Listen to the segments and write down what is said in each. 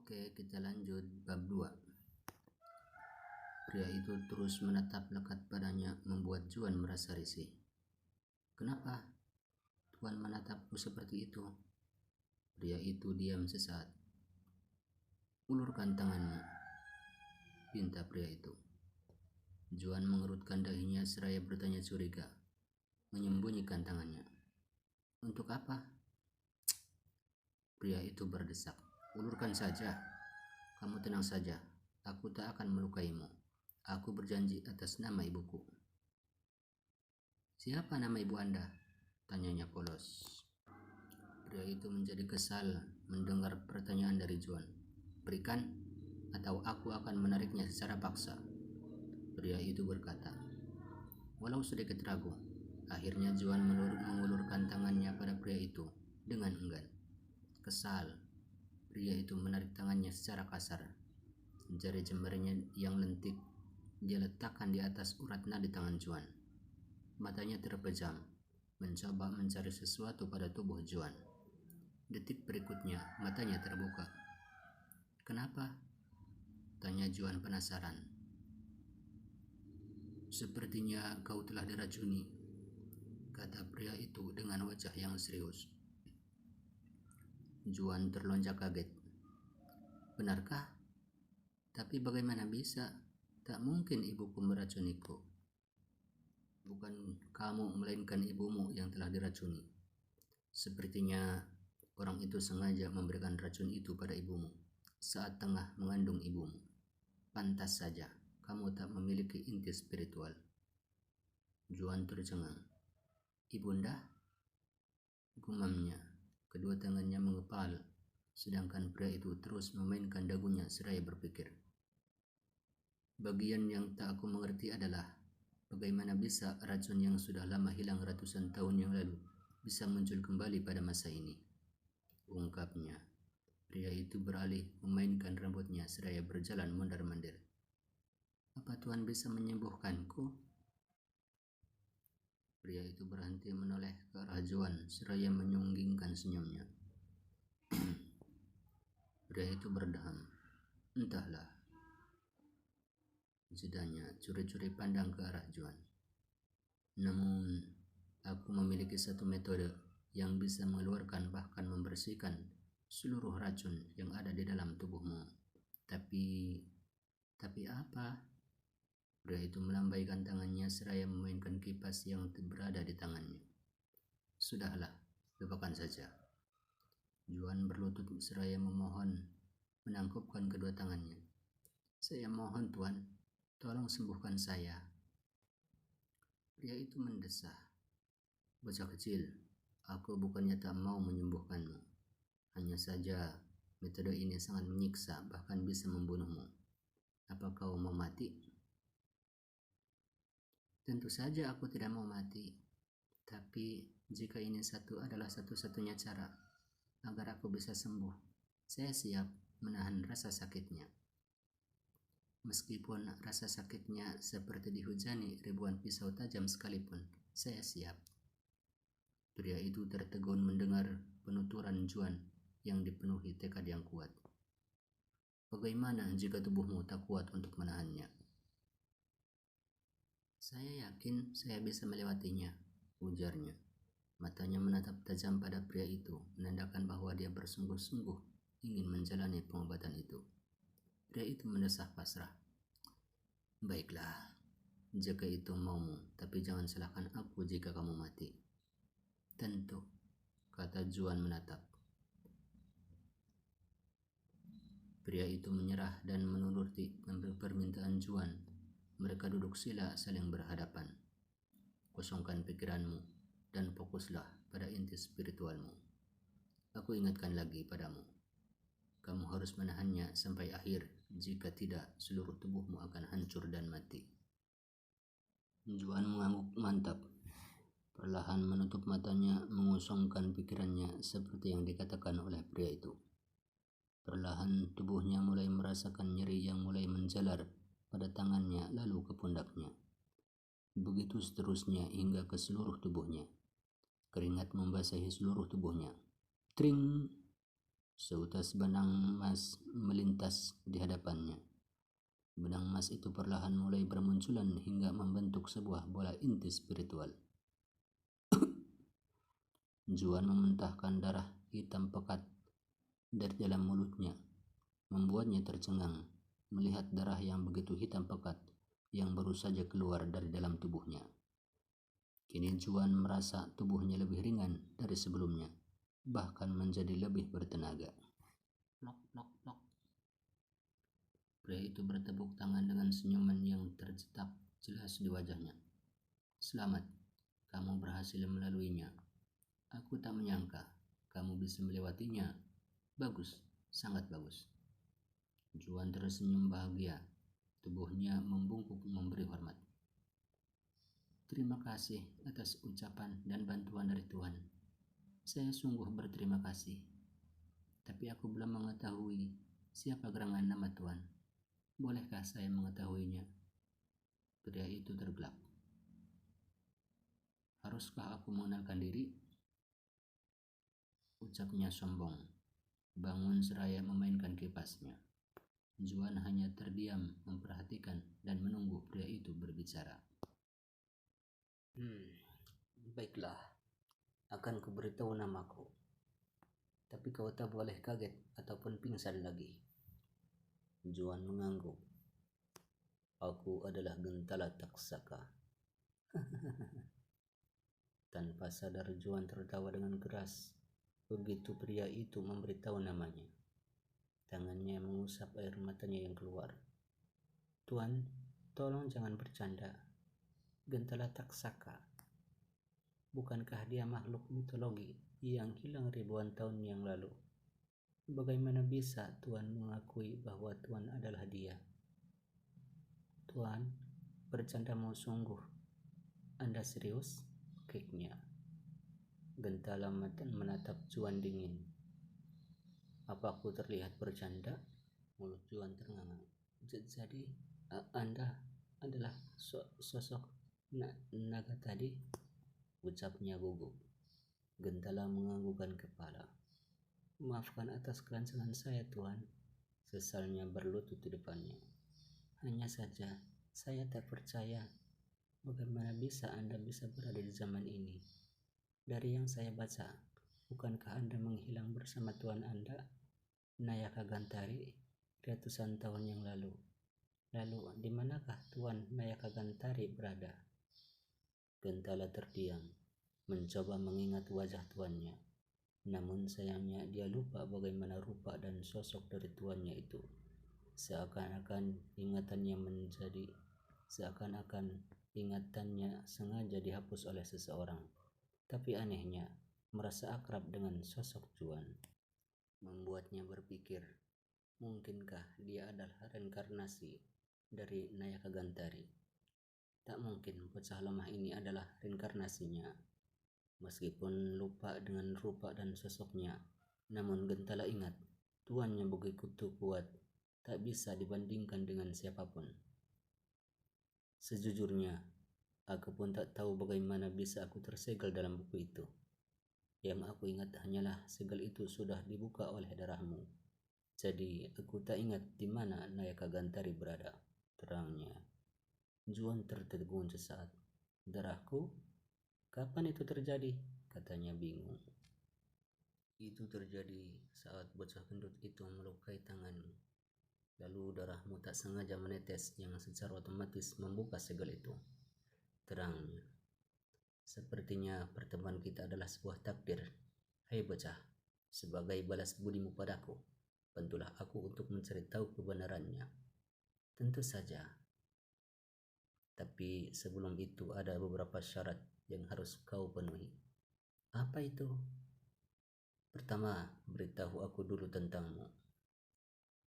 Oke, kita lanjut bab 2. Pria itu terus menatap lekat padanya membuat Juan merasa risih. Kenapa Tuan menatapku seperti itu? Pria itu diam sesaat. Ulurkan tanganmu, pinta pria itu. Juan mengerutkan dahinya seraya bertanya curiga, menyembunyikan tangannya. Untuk apa? Pria itu berdesak. Ulurkan saja. Kamu tenang saja. Aku tak akan melukaimu. Aku berjanji atas nama ibuku. Siapa nama ibu Anda? Tanyanya polos. Pria itu menjadi kesal mendengar pertanyaan dari Juan. Berikan, atau aku akan menariknya secara paksa. Pria itu berkata. Walau sedikit ragu, akhirnya Juan mengulurkan tangannya pada pria itu dengan enggan. Kesal, pria itu menarik tangannya secara kasar. Jari jemarinya yang lentik dia letakkan di atas urat nadi tangan Juan. Matanya terpejam, mencoba mencari sesuatu pada tubuh Juan. Detik berikutnya, matanya terbuka. Kenapa? Tanya Juan penasaran. Sepertinya kau telah diracuni, kata pria itu dengan wajah yang serius. Juan terlonjak kaget. Benarkah? Tapi bagaimana bisa? Tak mungkin ibuku meracuniku. Bukan kamu, melainkan ibumu yang telah diracuni. Sepertinya orang itu sengaja memberikan racun itu pada ibumu saat tengah mengandung ibumu. Pantas saja kamu tak memiliki inti spiritual. Juan tercengang. Ibunda? Gumamnya. Kedua tangannya mengepal, sedangkan pria itu terus memainkan dagunya seraya berpikir. Bagian yang tak aku mengerti adalah bagaimana bisa racun yang sudah lama hilang ratusan tahun yang lalu bisa muncul kembali pada masa ini. Ungkapnya. Pria itu beralih memainkan rambutnya seraya berjalan mondar-mandir. Apa Tuhan bisa menyembuhkanku? Pria itu berhenti menoleh ke arah Juan seraya menyunggingkan senyumnya. Pria itu berdeham. Entahlah. Jedanya curi-curi pandang ke arah Juan. Namun, aku memiliki satu metode yang bisa mengeluarkan bahkan membersihkan seluruh racun yang ada di dalam tubuhmu. Tapi apa? Pria itu melambaikan tangannya seraya memainkan kipas yang berada di tangannya. Sudahlah, lupakan saja. Juan berlutut seraya memohon, menangkupkan kedua tangannya. Saya mohon Tuan, tolong sembuhkan saya. Pria itu mendesah. Bocah kecil, aku bukannya tak mau menyembuhkanmu. Hanya saja metode ini sangat menyiksa, bahkan bisa membunuhmu. Apa kau mau mati? Tentu saja aku tidak mau mati. Tapi jika ini adalah satu-satunya cara agar aku bisa sembuh, saya siap menahan rasa sakitnya. Meskipun rasa sakitnya seperti dihujani ribuan pisau tajam sekalipun, saya siap. Pria itu tertegun mendengar penuturan Juan yang dipenuhi tekad yang kuat. Bagaimana jika tubuhmu tak kuat untuk menahannya? Saya yakin saya bisa melewatinya, ujarnya. Matanya menatap tajam pada pria itu, menandakan bahwa dia bersungguh-sungguh ingin menjalani pengobatan itu. Pria itu mendesah pasrah. Baiklah, jika itu maumu, tapi jangan salahkan aku jika kamu mati. Tentu, kata Juan menatap. Pria itu menyerah dan menuruti permintaan Juan. Mereka duduk sila saling berhadapan. Kosongkan pikiranmu dan fokuslah pada inti spiritualmu. Aku ingatkan lagi padamu. Kamu harus menahannya sampai akhir, jika tidak seluruh tubuhmu akan hancur dan mati. Juan mengangguk mantap. Perlahan menutup matanya, mengosongkan pikirannya seperti yang dikatakan oleh pria itu. Perlahan tubuhnya mulai merasakan nyeri yang mulai menjalar pada tangannya lalu ke pundaknya. Begitu seterusnya hingga ke seluruh tubuhnya. Keringat membasahi seluruh tubuhnya. Tring! Seutas benang emas melintas di hadapannya. Benang emas itu perlahan mulai bermunculan hingga membentuk sebuah bola inti spiritual. Juan memuntahkan darah hitam pekat dari dalam mulutnya, membuatnya tercengang melihat darah yang begitu hitam pekat yang baru saja keluar dari dalam tubuhnya. Kini Juan merasa tubuhnya lebih ringan dari sebelumnya, bahkan menjadi lebih bertenaga. Plok, plok, plok. Pria itu bertepuk tangan dengan senyuman yang tercetak jelas di wajahnya. Selamat, kamu berhasil melaluinya. Aku tak menyangka kamu bisa melewatinya. Bagus, sangat bagus. Juan tersenyum bahagia. Tubuhnya membungkuk memberi hormat. Terima kasih atas ucapan dan bantuan dari Tuhan. Saya sungguh berterima kasih. Tapi aku belum mengetahui siapa gerangan nama Tuhan. Bolehkah saya mengetahuinya? Pria itu tergelak. Haruskah aku mengenalkan diri? Ucapnya sombong. Bangun seraya memainkan kipasnya. Juan hanya terdiam memperhatikan dan menunggu pria itu berbicara. Baiklah, akan kuberitahu namaku. Tapi kau tak boleh kaget ataupun pingsan lagi. Juan mengangguk. Aku adalah Gentala Taksaka. Tanpa sadar Juan tertawa dengan keras. Begitu pria itu memberitahu namanya. Tangannya mengusap air matanya yang keluar. Tuan, tolong jangan bercanda. Gentala Taksaka. Bukankah dia makhluk mitologi yang hilang ribuan tahun yang lalu? Bagaimana bisa Tuan mengakui bahwa Tuan adalah dia? Tuan, bercandamu sungguh. Anda serius? Keknya. Gentala menatap Juan dingin. Apa aku terlihat bercanda? Mulut Juan ternganga. Jadi, Anda adalah sosok naga tadi? Ucapnya gugup. Gentala menganggukkan kepala. Maafkan atas kelancangan saya, Tuan. Sesalnya berlutut di depannya. Hanya saja, saya tak percaya. Bagaimana bisa Anda bisa berada di zaman ini? Dari yang saya baca, bukankah Anda menghilang bersama Tuan Anda, Nayaka Gantari, ratusan tahun yang lalu? Lalu, di manakah Tuan Nayaka Gantari berada? Gentala terdiam, mencoba mengingat wajah tuannya. Namun sayangnya dia lupa bagaimana rupa dan sosok dari tuannya itu. Seakan-akan ingatannya sengaja dihapus oleh seseorang. Tapi anehnya, merasa akrab dengan sosok Juan. Membuatnya berpikir, mungkinkah dia adalah reinkarnasi dari Nayaka Gantari? Tak mungkin bocah lemah ini adalah reinkarnasinya. Meskipun lupa dengan rupa dan sosoknya, namun Gentala ingat, tuannya begitu kuat, tak bisa dibandingkan dengan siapapun. Sejujurnya, aku pun tak tahu bagaimana bisa aku tersegel dalam buku itu. Yang aku ingat hanyalah segel itu sudah dibuka oleh darahmu. Jadi, aku tak ingat di mana Nayaka Gantari berada, terangnya. Juan tertegun sesaat. Darahku? Kapan itu terjadi? Katanya bingung. Itu terjadi saat bocah gendut itu melukai tanganmu. Lalu darahmu tak sengaja menetes yang secara otomatis membuka segel itu, terangnya. Sepertinya pertemuan kita adalah sebuah takdir. Hai bocah, sebagai balas budimu padaku, bantulah aku untuk mencari tahu kebenarannya. Tentu saja. Tapi sebelum itu ada beberapa syarat yang harus kau penuhi. Apa itu? Pertama, beritahu aku dulu tentangmu.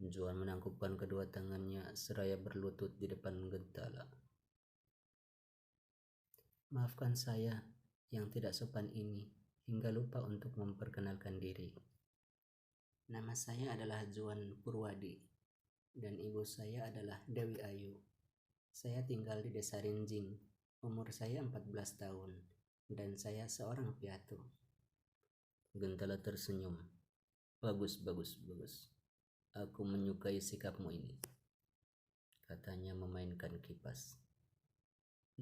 Juan menangkupkan kedua tangannya seraya berlutut di depan Gentala. Maafkan saya yang tidak sopan ini hingga lupa untuk memperkenalkan diri. Nama saya adalah Juan Purwadi dan ibu saya adalah Dewi Ayu. Saya tinggal di desa Rinjing. Umur saya 14 tahun dan saya seorang piatu. Gentala tersenyum. Bagus. Aku menyukai sikapmu ini, katanya memainkan kipas.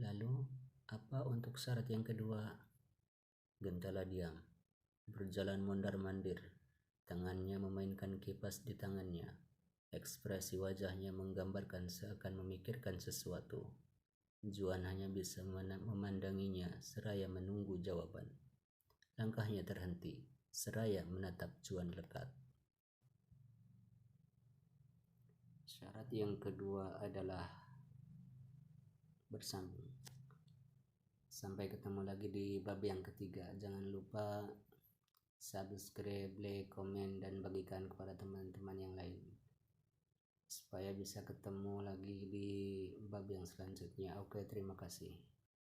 Lalu, apa untuk syarat yang kedua? Gentala diam, berjalan mondar-mandir, tangannya memainkan kipas di tangannya. Ekspresi wajahnya menggambarkan seakan memikirkan sesuatu. Juan hanya bisa memandanginya seraya menunggu jawaban. Langkahnya terhenti, seraya menatap Juan lekat. Syarat yang kedua adalah bersambung. Sampai ketemu lagi di bab yang ketiga. Jangan lupa subscribe, like, komen, dan bagikan kepada teman-teman yang lain supaya bisa ketemu lagi di bab yang selanjutnya. Oke, terima kasih.